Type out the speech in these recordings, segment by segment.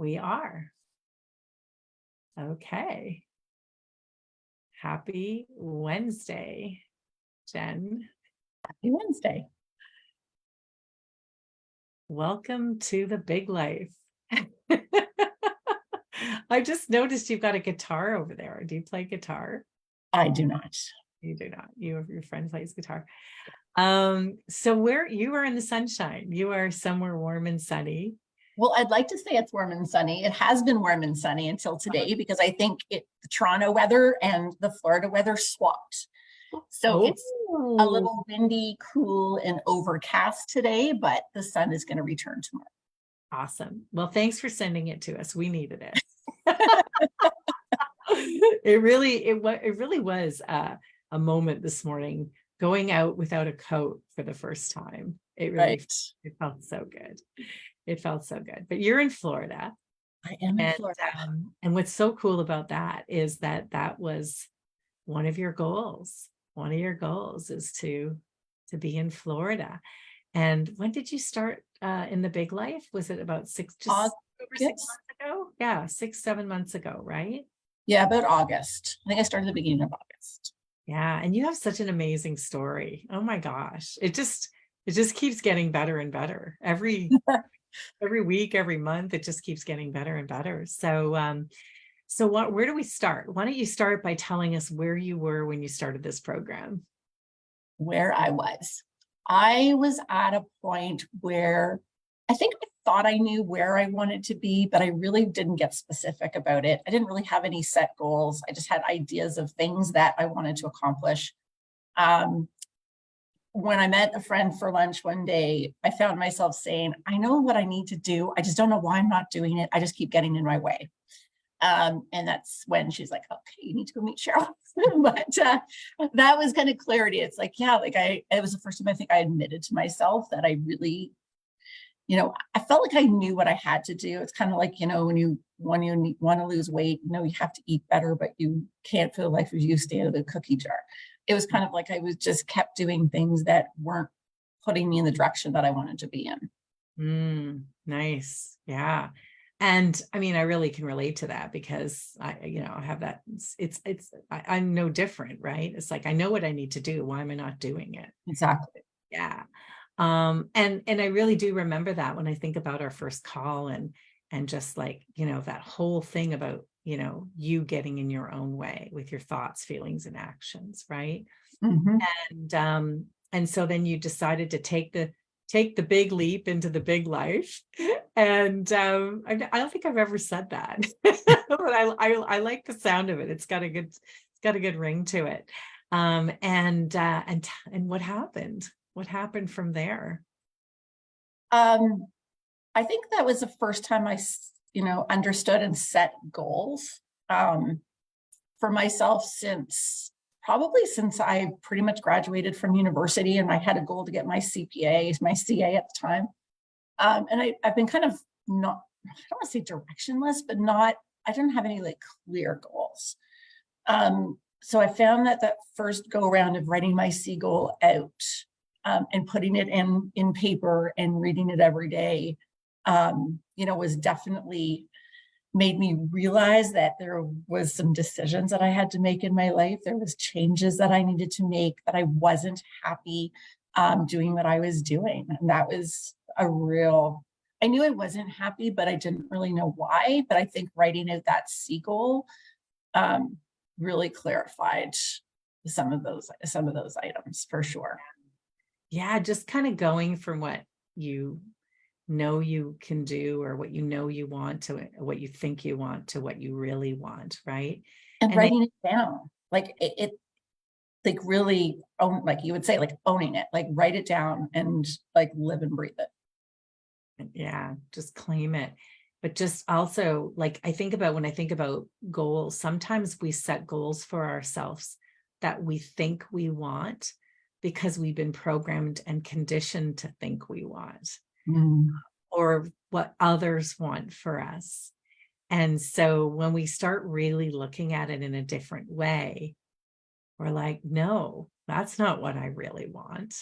We are. Okay. Happy Wednesday, Jen. Happy Wednesday. Welcome to the big life. I just noticed you've got a guitar over there. Do you play guitar? I do not. You do not. Your friend plays guitar. So where you are in the sunshine, you are somewhere warm and sunny. Well, I'd like to say it's warm and sunny. It has been warm and sunny until today because I think the Toronto weather and the Florida weather swapped. So it's a little windy, cool, and overcast today, but the sun is going to return tomorrow. Awesome. Well, thanks for sending it to us. We needed it. It really was a moment this morning going out without a coat for the first time. It felt so good. It felt so good. But you're in Florida. I am in Florida. And what's so cool about that is that was one of your goals. One of your goals is to be in Florida. And when did you start in the big life? Was it about over 6 months ago? Yeah, 6-7 months ago, right? Yeah, about August. I think I started at the beginning of August. Yeah, and you have such an amazing story. Oh my gosh. It just keeps getting better and better. Every week, every month, it just keeps getting better and better. So where do we start? Why don't you start by telling us where you were when you started this program? Where I was at a point where I think I thought I knew where I wanted to be, but I really didn't get specific about it. I didn't really have any set goals. I just had ideas of things that I wanted to accomplish. When I met a friend for lunch one day, I found myself saying, I know what I need to do. I just don't know why I'm not doing it. I just keep getting in my way. And that's when she's like, okay, you need to go meet Cheryl. But that was kind of clarity. It's like, yeah, it was the first time I think I admitted to myself that I really, I felt like I knew what I had to do. It's kind of like, when you want to lose weight, you have to eat better, but you can't for the life of you stay out of the cookie jar. It was kind of like I was just kept doing things that weren't putting me in the direction that I wanted to be in. Nice. Yeah. And I mean, I really can relate to that because I have that. I'm no different, right? It's like, I know what I need to do. Why am I not doing it? Exactly. Yeah. And I really do remember that when I think about our first call and just like, that whole thing about, you getting in your own way with your thoughts, feelings, and actions. Right. Mm-hmm. And so then you decided to take the big leap into the big life. And I don't think I've ever said that, but I like the sound of it. It's got a good ring to it. And what happened? What happened from there? I think that was the first time I, understood and set goals for myself since I pretty much graduated from university, and I had a goal to get my CPA, my CA at the time. And I've been kind of not, I don't want to say directionless, but I didn't have any clear goals. So I found that first go around of writing my C goal out and putting it in paper and reading it every day, was definitely made me realize that there was some decisions that I had to make in my life. There was changes that I needed to make, that I wasn't happy doing what I was doing. And that was I knew I wasn't happy, but I didn't really know why. But I think writing out that C goal really clarified some of those items for sure. Yeah, just kind of going from what you know you can do or what you want to what you think you want to what you really want, right? And writing it down, really you would say, owning it, write it down and live and breathe it. Yeah, just claim it. But just also, when I think about goals, sometimes we set goals for ourselves that we think we want because we've been programmed and conditioned to think we want. Or what others want for us. And so when we start really looking at it in a different way, we're like, no, that's not what I really want.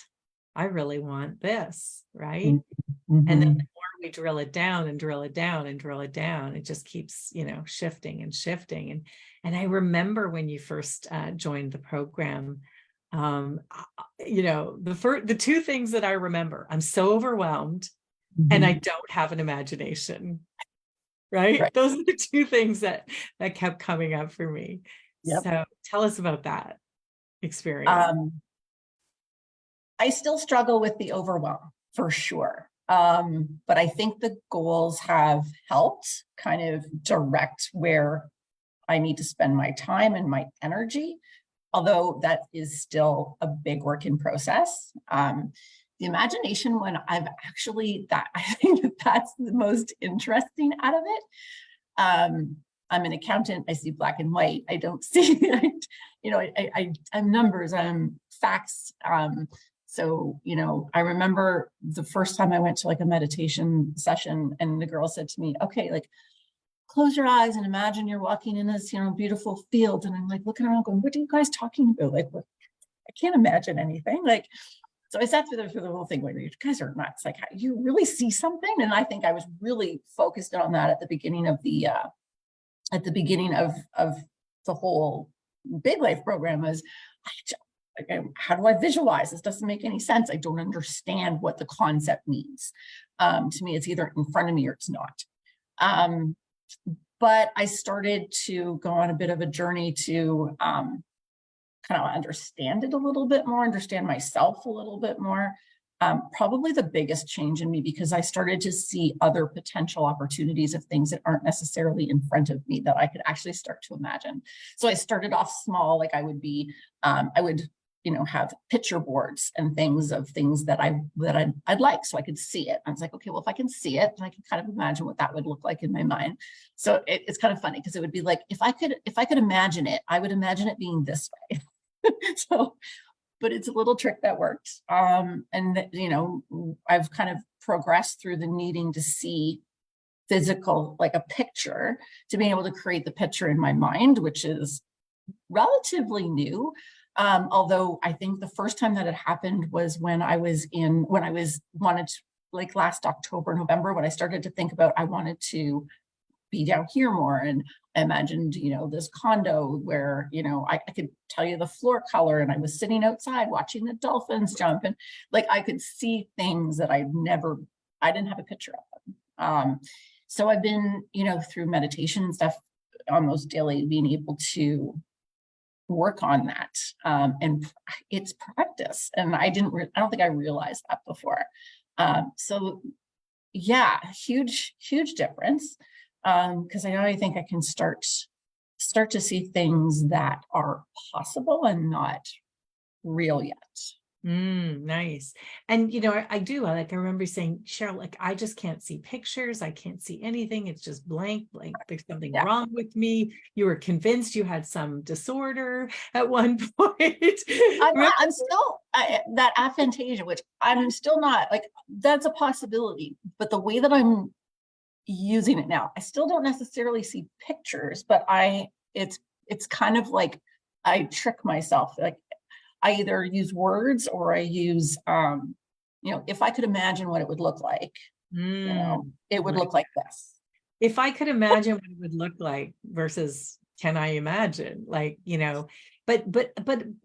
I really want this, right? And then the more we drill it down and drill it down and drill it down, it just keeps, you know, shifting and shifting. And I remember when you first joined the program, you know, the two things that I remember, I'm so overwhelmed and I don't have an imagination. Right? Right. Those are the two things that kept coming up for me. Yep. So tell us about that experience. I still struggle with the overwhelm for sure. But I think the goals have helped kind of direct where I need to spend my time and my energy, although that is still a big work in process. The imagination one, I've actually, that I think that's the most interesting out of it. I'm an accountant. I see black and white. I don't see, you know, I'm numbers, I'm facts. So, you know, I remember the first time I went to like a meditation session and the girl said to me, okay, like close your eyes and imagine you're walking in this, you know, beautiful field. And I'm like looking around going, what are you guys talking about? Like, what? I can't imagine anything. Like, so I sat through the whole thing where you guys are nuts. Like, you really see something? And I think I was really focused on that at the beginning of the whole Big Life program. Is how do I visualize? This doesn't make any sense. I don't understand what the concept means. To me, it's either in front of me or it's not. But I started to go on a bit of a journey to kind of understand it a little bit more, understand myself a little bit more. Probably the biggest change in me, because I started to see other potential opportunities of things that aren't necessarily in front of me that I could actually start to imagine. So I started off small, like I would, you know, have picture boards and things of things that I'd like, so I could see it. I was like, okay, well, if I can see it, then I can kind of imagine what that would look like in my mind. So it's kind of funny because it would be like, if I could imagine it, I would imagine it being this way. So, but it's a little trick that worked. And you know, I've kind of progressed through the needing to see physical, like a picture, to being able to create the picture in my mind, which is relatively new. Although I think the first time that it happened was when I wanted to, like last October, November, when I started to think about, I wanted to be down here more. And I imagined, you know, this condo where, you know, I could tell you the floor color, and I was sitting outside watching the dolphins jump, and like I could see things that I didn't have a picture of them. So I've been, you know, through meditation and stuff almost daily, being able to work on that. And it's practice. And I don't think I realized that before. So yeah, huge difference. Because I think I can start to see things that are possible and not real yet. Nice. And, you know, I remember saying, Cheryl, like, I just can't see pictures. I can't see anything. It's just blank. There's something wrong with me. You were convinced you had some disorder at one point. I'm still that aphantasia, which I'm still not, like, that's a possibility, but the way that I'm using it now, I still don't necessarily see pictures, but it's kind of like I trick myself. Like, I either use words or I use, you know, if I could imagine what it would look like, you know, it would look like this. If I could imagine what it would look like versus can I imagine, like, you know, but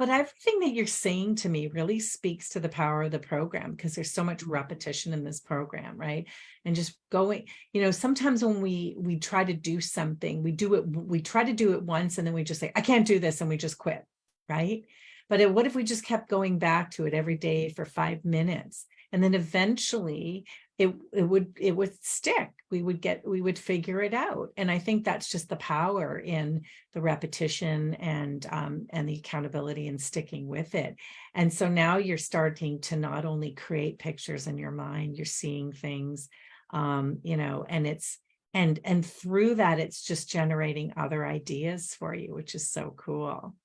everything that you're saying to me really speaks to the power of the program, because there's so much repetition in this program, right? And just going, you know, sometimes when we try to do something, we try to do it once and then we just say, I can't do this, and we just quit, right? But what if we just kept going back to it every day for 5 minutes, and then eventually it would stick. We would figure it out. And I think that's just the power in the repetition and the accountability and sticking with it. And so now you're starting to not only create pictures in your mind, you're seeing things, you know, and through that, it's just generating other ideas for you, which is so cool.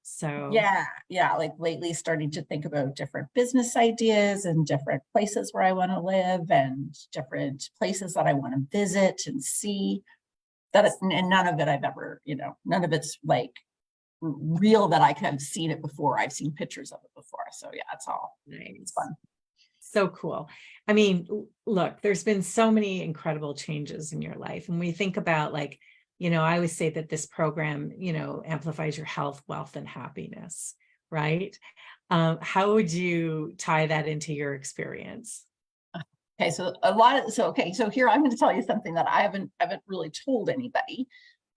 So yeah, like lately starting to think about different business ideas and different places where I want to live and different places that I want to visit and see. And none of it I've ever, you know, none of it's like real that I could have seen it before. I've seen pictures of it before. So yeah, it's all nice. it's fun. So cool. I mean, look, there's been so many incredible changes in your life. And we think about like, I always say that this program, amplifies your health, wealth, and happiness, right? How would you tie that into your experience? Okay, so here I'm going to tell you something that I haven't really told anybody.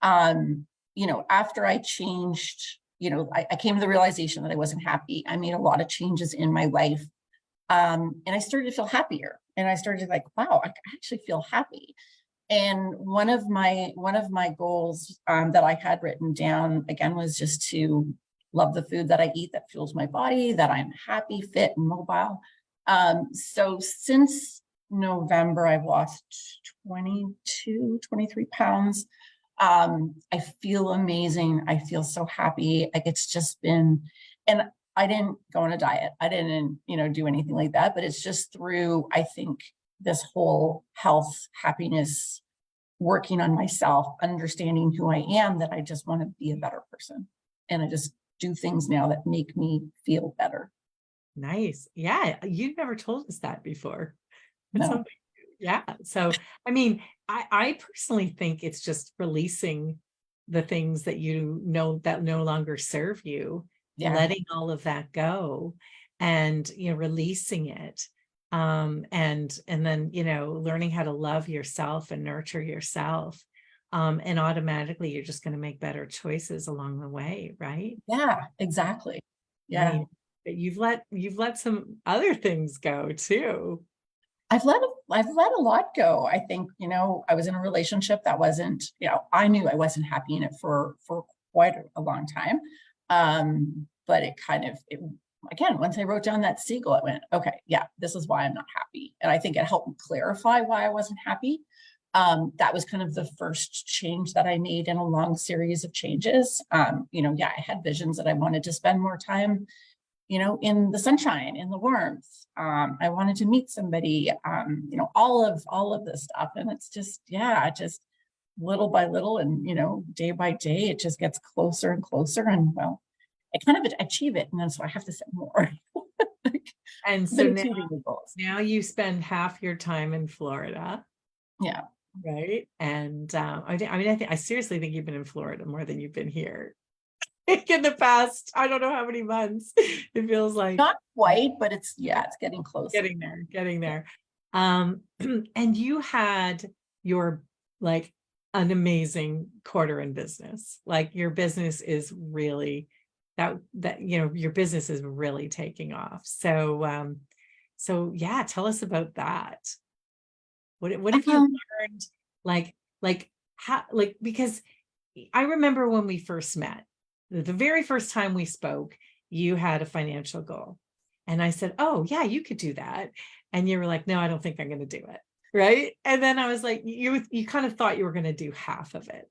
After I changed, I came to the realization that I wasn't happy. I made a lot of changes in my life. And I started to feel happier. And I started like, wow, I actually feel happy. And one of my goals that I had written down again was just to love the food that I eat that fuels my body, that I'm happy, fit, and mobile. So since November, I've lost 22, 23 pounds. I feel amazing. I feel so happy. Like it's just been, and I didn't go on a diet. I didn't, do anything like that, but it's just through, I think, this whole health, happiness, working on myself, understanding who I am, that I just want to be a better person. And I just do things now that make me feel better. Nice. Yeah. You've never told us that before. It's No. something. Yeah. So, I mean, I personally think it's just releasing the things that that no longer serve you, Yeah. letting all of that go and, releasing it. And then, learning how to love yourself and nurture yourself. And automatically you're just going to make better choices along the way, right? Yeah, exactly. I Yeah. mean, but you've let some other things go too. I've let a lot go. I think, I was in a relationship that wasn't, I knew I wasn't happy in it for quite a long time. But again, once I wrote down that seagull, I went, okay, yeah, this is why I'm not happy. And I think it helped me clarify why I wasn't happy. That was kind of the first change that I made in a long series of changes. Yeah, I had visions that I wanted to spend more time, in the sunshine, in the warmth. I wanted to meet somebody, all of this stuff. And it's just, yeah, just little by little and, day by day, it just gets closer and closer. And well, I kind of achieve it. And then so I have to set more. Like, And I've so been now, achieving the goals. now you spend half your time in Florida, Yeah. right? And I seriously think you've been in Florida more than you've been here in the past. I don't know how many months. It feels like Not quite, but it's getting closer. getting there. And you had your like an amazing quarter in business. Like your business is really your business is really taking off. So yeah, tell us about that. What have you Um, learned? Like how, like, because I remember when we first met, the very first time we spoke, you had a financial goal. And I said, oh, yeah, you could do that. And you were like, no, I don't think I'm going to do it. Right. And then I was like, you kind of thought you were going to do half of it.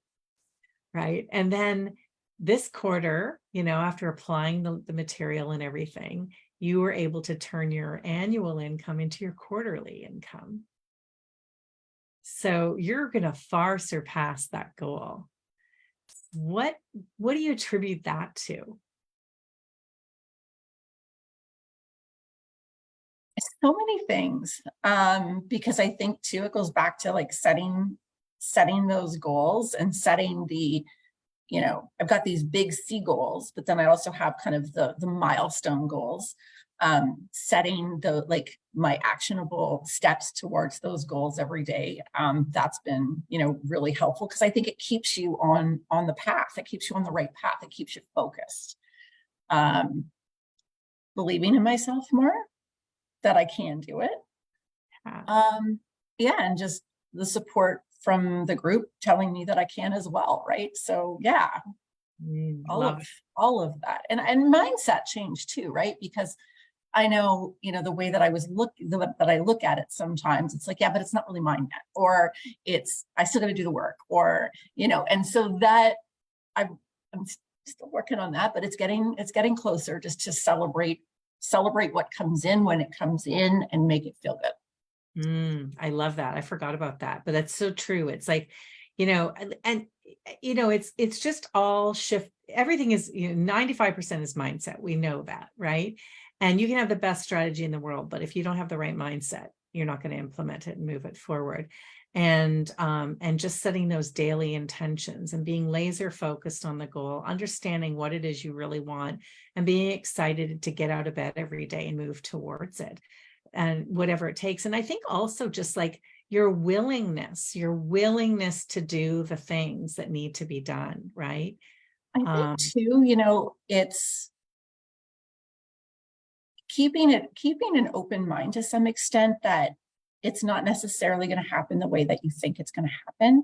Right. And then this quarter, after applying the material and everything, you were able to turn your annual income into your quarterly income. So you're going to far surpass that goal. What do you attribute that to? so many things. Because I think too, it goes back to like setting those goals and setting I've got these big C goals, but then I also have kind of the milestone goals. Setting my actionable steps towards those goals every day. That's been, really helpful because I think it keeps you on the path. It keeps you on the right path. It keeps you focused. Believing in myself more, that I can do it. Yeah, and just the support from the group telling me that I can as well, right? So yeah, Love it. all of that. And mindset change too, right? Because I know, the way that that I look at it sometimes, it's like, yeah, but it's not really mine yet, or I still got to do the work, or, and so that I'm still working on that, but it's getting closer just to celebrate what comes in when it comes in and make it feel good. I love that. I forgot about that, but that's so true. It's like, and it's just all shift. Everything is, 95% is mindset. We know that, right? And you can have the best strategy in the world, but if you don't have the right mindset, you're not going to implement it and move it forward. And just setting those daily intentions and being laser focused on the goal, understanding what it is you really want, and being excited to get out of bed every day and move towards it, and whatever it takes. And I think also just like your willingness to do the things that need to be done, right? I think too, it's keeping an open mind to some extent, that it's not necessarily going to happen the way that you think it's going to happen.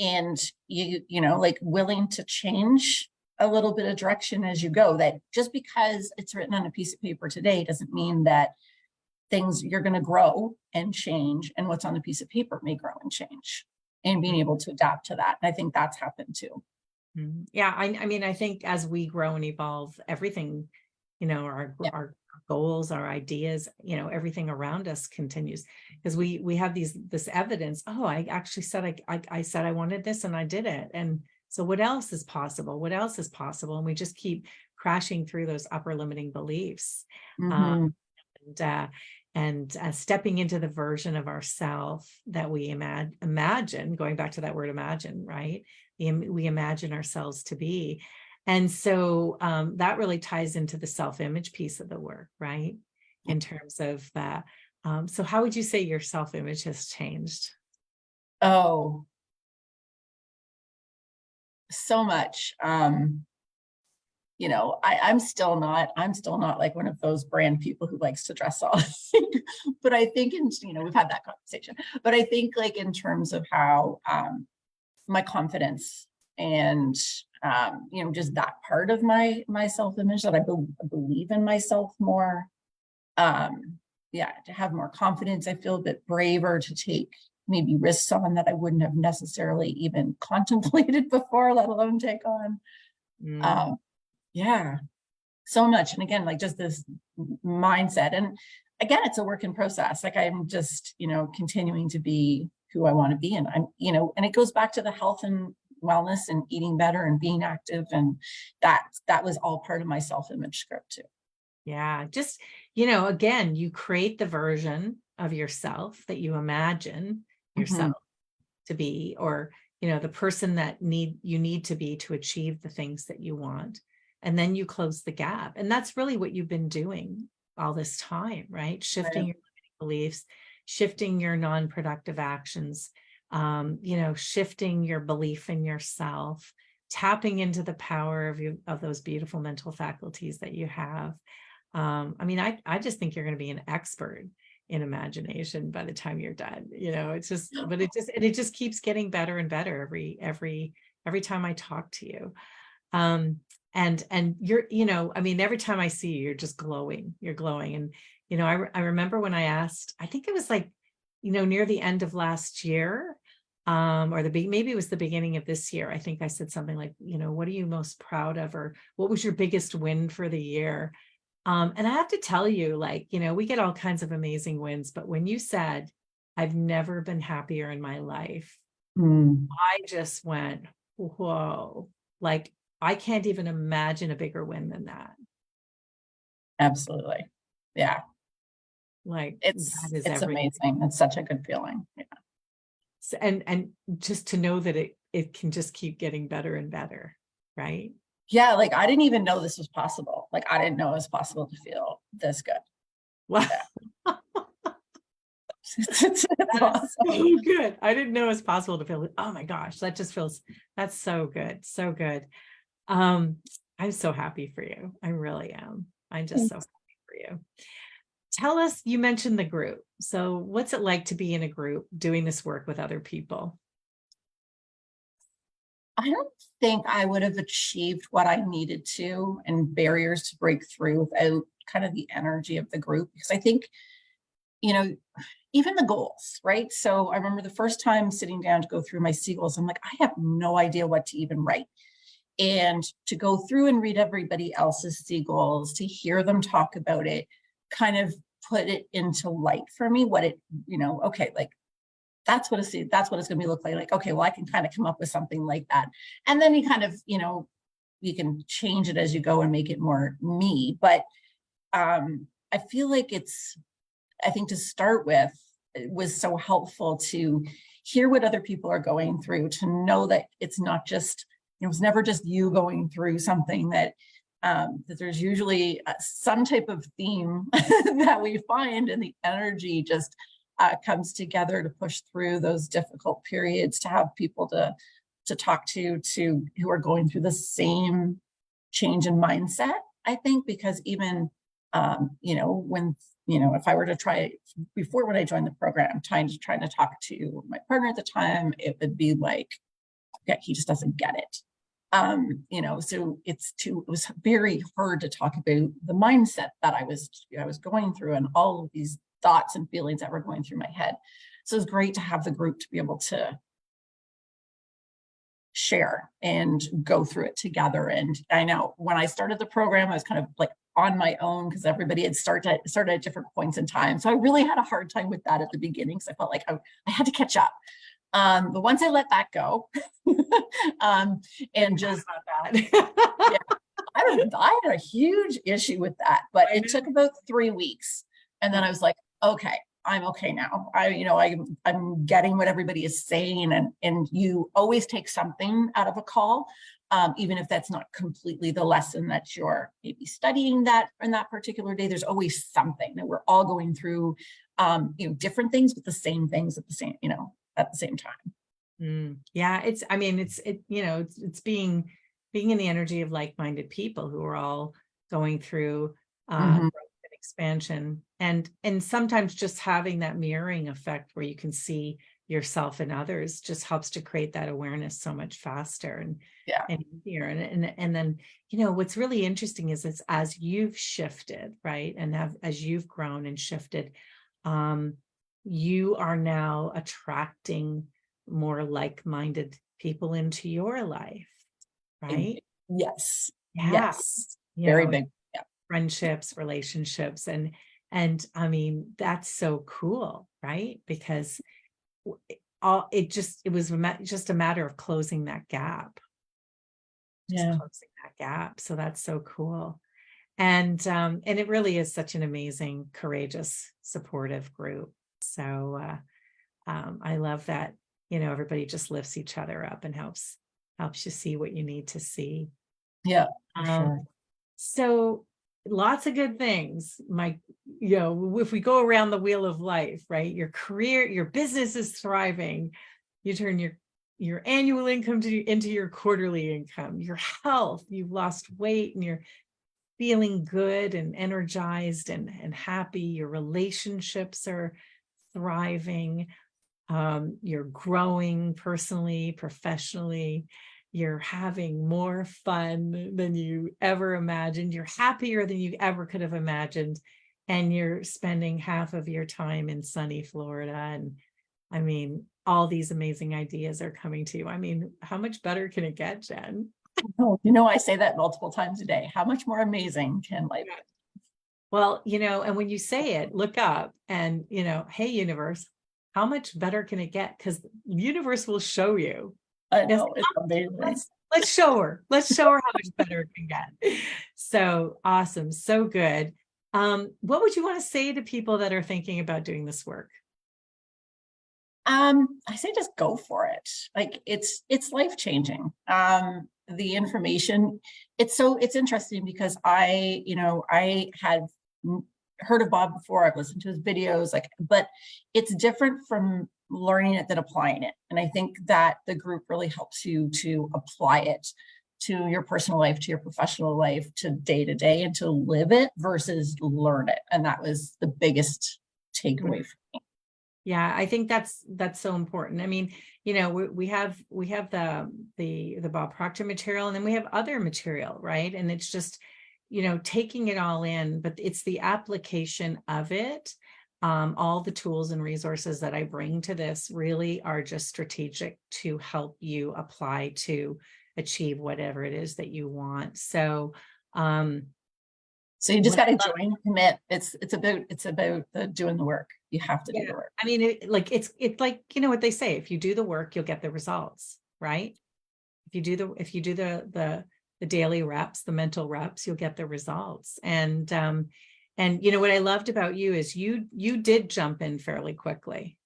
And like willing to change a little bit of direction as you go, that just because it's written on a piece of paper today doesn't mean that you're going to grow and change, and what's on the piece of paper may grow and change, and being able to adapt to that. And I think that's happened too. Yeah. I mean, I think as we grow and evolve, everything, our goals, our ideas, everything around us continues, because we have this evidence. Oh, I actually said, I said I wanted this and I did it. And so what else is possible? What else is possible? And we just keep crashing through those upper limiting beliefs. And stepping into the version of ourself that we imagine, going back to that word imagine, right? We imagine ourselves to be. And so that really ties into the self-image piece of the work, right? In terms of that. So how would you say your self-image has changed? Oh, so much. I'm still not like one of those brand people who likes to dress all, but I think we've had that conversation, but I think like in terms of how my confidence and just that part of my self-image, that I believe in myself more, to have more confidence. I feel a bit braver to take maybe risks on that I wouldn't have necessarily even contemplated before, let alone take on. Yeah, so much. And again, like just this mindset. And again, it's a work in process. Like I'm just, continuing to be who I want to be. And I'm, and it goes back to the health and wellness and eating better and being active. And that was all part of my self-image script too. Yeah. Just, again, you create the version of yourself that you imagine yourself to be, or, the person that you need to be to achieve the things that you want. And then you close the gap. And that's really what you've been doing all this time, right? Shifting your beliefs, shifting your non-productive actions, shifting your belief in yourself, tapping into the power of those beautiful mental faculties that you have. I just think you're going to be an expert in imagination by the time you're done. It's just, but it just keeps getting better and better every time I talk to you. And you're, every time I see you, you're just glowing, And, I remember when I asked, I think it was like, near the end of last year, or maybe it was the beginning of this year. I think I said something like, what are you most proud of, or what was your biggest win for the year? And I have to tell you, like, we get all kinds of amazing wins, but when you said, I've never been happier in my life, I just went, whoa, like, I can't even imagine a bigger win than that. Absolutely. Yeah. Like it's everything. Amazing. It's such a good feeling. Yeah. So, and just to know that it can just keep getting better and better. Right. Yeah. Like I didn't even know this was possible. Like I didn't know it was possible to feel this good. Wow. Yeah. It's awesome. So good. I didn't know it was possible to feel it. Oh my gosh. That's so good. So good. I'm so happy for you. I really am. I'm just so happy for you. Tell us, you mentioned the group. So what's it like to be in a group doing this work with other people? I don't think I would have achieved what I needed to, and barriers to break through, without kind of the energy of the group. Because I think, even the goals, right? So I remember the first time sitting down to go through my C goals, I'm like, I have no idea what to even write. And to go through and read everybody else's C goals, to hear them talk about it, kind of put it into light for me, what it, okay, like that's what it's going to be look like. Like, okay, well, I can kind of come up with something like that. And then you kind of, you can change it as you go and make it more me. But I feel like I think to start with, it was so helpful to hear what other people are going through, to know that it's not just, it was never just you going through something, that there's usually some type of theme that we find, and the energy just comes together to push through those difficult periods, to have people to talk to who are going through the same change in mindset. I think because even when if I were to try before, when I joined the program, trying to talk to my partner at the time, it would be like, yeah, he just doesn't get it. So it was very hard to talk about the mindset that I was going through, and all of these thoughts and feelings that were going through my head. So it's great to have the group to be able to share and go through it together. And I know when I started the program, I was kind of like on my own, because everybody had started at different points in time. So I really had a hard time with that at the beginning, because I felt like I had to catch up. But once I let that go, and just yeah, I had a huge issue with that, but it took about 3 weeks, and then I was like, okay, I'm okay now. I'm getting what everybody is saying, and you always take something out of a call, even if that's not completely the lesson that you're maybe studying that in that particular day. There's always something that we're all going through, different things, but the same things at the same time. Yeah, it's being in the energy of like-minded people who are all going through growth and expansion, and sometimes just having that mirroring effect where you can see yourself and others just helps to create that awareness so much faster and easier. And then what's really interesting is it's as you've shifted, right, and as you've grown and shifted, you are now attracting more like-minded people into your life, right? Yes. Yeah. Yes. Very big. Yeah. Friendships, relationships, and I mean, that's so cool, right? Because it was just a matter of closing that gap. Closing that gap. So that's so cool. And it really is such an amazing, courageous, supportive group. So I love that, everybody just lifts each other up and helps you see what you need to see. Yeah, for sure. So lots of good things. If we go around the wheel of life, right? Your career, your business is thriving. You turn your annual income into your quarterly income. Your health, you've lost weight and you're feeling good and energized and happy. Your relationships are thriving. You're growing personally, professionally. You're having more fun than you ever imagined. You're happier than you ever could have imagined. And you're spending half of your time in sunny Florida. And I mean, all these amazing ideas are coming to you. I mean, how much better can it get, Jen? Oh, I say that multiple times a day. How much more amazing can life be? Well, and when you say it, look up and, hey, universe, how much better can it get? Because the universe will show you. I know, it's amazing. Let's show her. Let's show her how much better it can get. So awesome. So good. What would you want to say to people that are thinking about doing this work? I say just go for it. Like it's life-changing. The information, it's interesting because I had heard of Bob before. I've listened to his videos, but it's different from learning it than applying it. And I think that the group really helps you to apply it to your personal life, to your professional life, to day to day, and to live it versus learn it. And that was the biggest takeaway for me. Yeah, I think that's so important. I mean, we have the Bob Proctor material, and then we have other material, right? And it's just, taking it all in, but it's the application of it. All the tools and resources that I bring to this really are just strategic to help you apply to achieve whatever it is that you want. So you just got to join, commit. It's about the doing the work. You have to do the work. I mean, it's like, what they say, if you do the work, you'll get the results, right? If you do the the daily reps, the mental reps, you'll get the results. And you know, what I loved about you is you did jump in fairly quickly,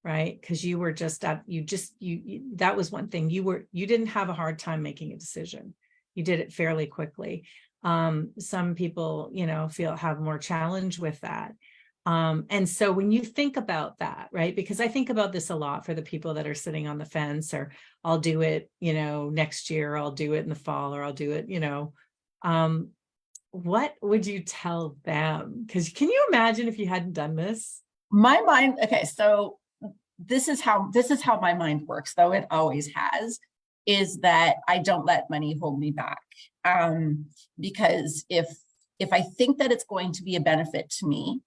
right? Because you were just at, that was one thing, you didn't have a hard time making a decision. You did it fairly quickly. Some people, you know, have more challenge with that. And so when you think about that, right, because I think about this a lot for the people that are sitting on the fence, or I'll do it, you know, next year, I'll do it in the fall, or I'll do it, you know, what would you tell them? Because can you imagine if you hadn't done this? My mind, okay, so this is how my mind works, though it always has, is that I don't let money hold me back. Because if I think that it's going to be a benefit to me,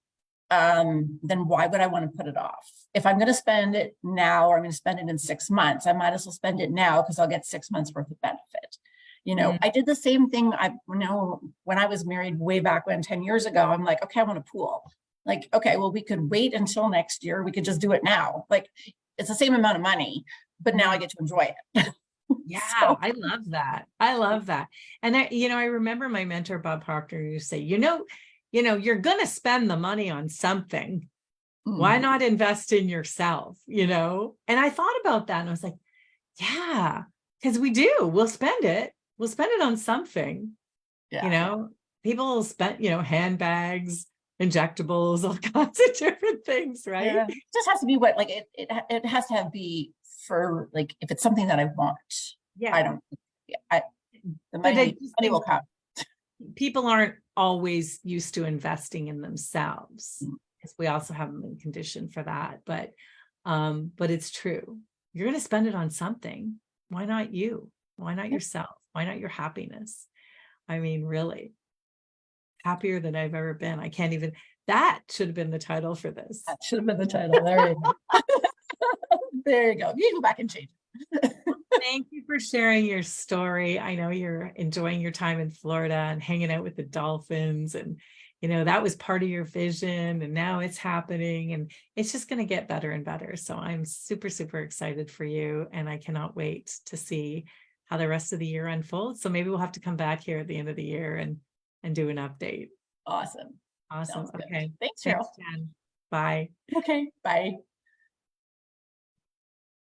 then why would I want to put it off? If I'm going to spend it now, or I'm going to spend it in 6 months, I might as well spend it now, because I'll get 6 months worth of benefit. You know, I did the same thing. When I was married way back when, 10 years ago, I'm like, okay, I want a pool. Like, okay, well, we could wait until next year. We could just do it now. Like, it's the same amount of money, but now I get to enjoy it. Yeah, So, I love that. I love that. And I, you know, I remember my mentor, Bob Proctor, used to say, you know, you're going to spend the money on something. Why not invest in yourself, you know? And I thought about that and I was like, yeah, because we'll spend it. We'll spend it on something, yeah. you know, people will spend, you know, handbags, injectables, all kinds of different things, right? Yeah. It just has to be what, like, it has to be for, like, if it's something that I want. Yeah. I don't, the But money will come. People aren't always used to investing in themselves, because we also haven't been conditioned for that. But it's true. You're going to spend it on something. Why not you? Why not yourself? Why not your happiness? I mean, really, happier than I've ever been. I can't even, that should have been the title for this. That should have been the title. There you go. There you go. You can go back and change it. Thank you for sharing your story. I know you're enjoying your time in Florida and hanging out with the dolphins, and you know, that was part of your vision, and now it's happening, and it's just going to get better and better. So I'm super, super excited for you, and I cannot wait to see how the rest of the year unfolds. So maybe we'll have to come back here at the end of the year and do an update. Awesome. Awesome. Sounds good. Okay. Thanks, Cheryl. Jen. Bye. Okay. Bye.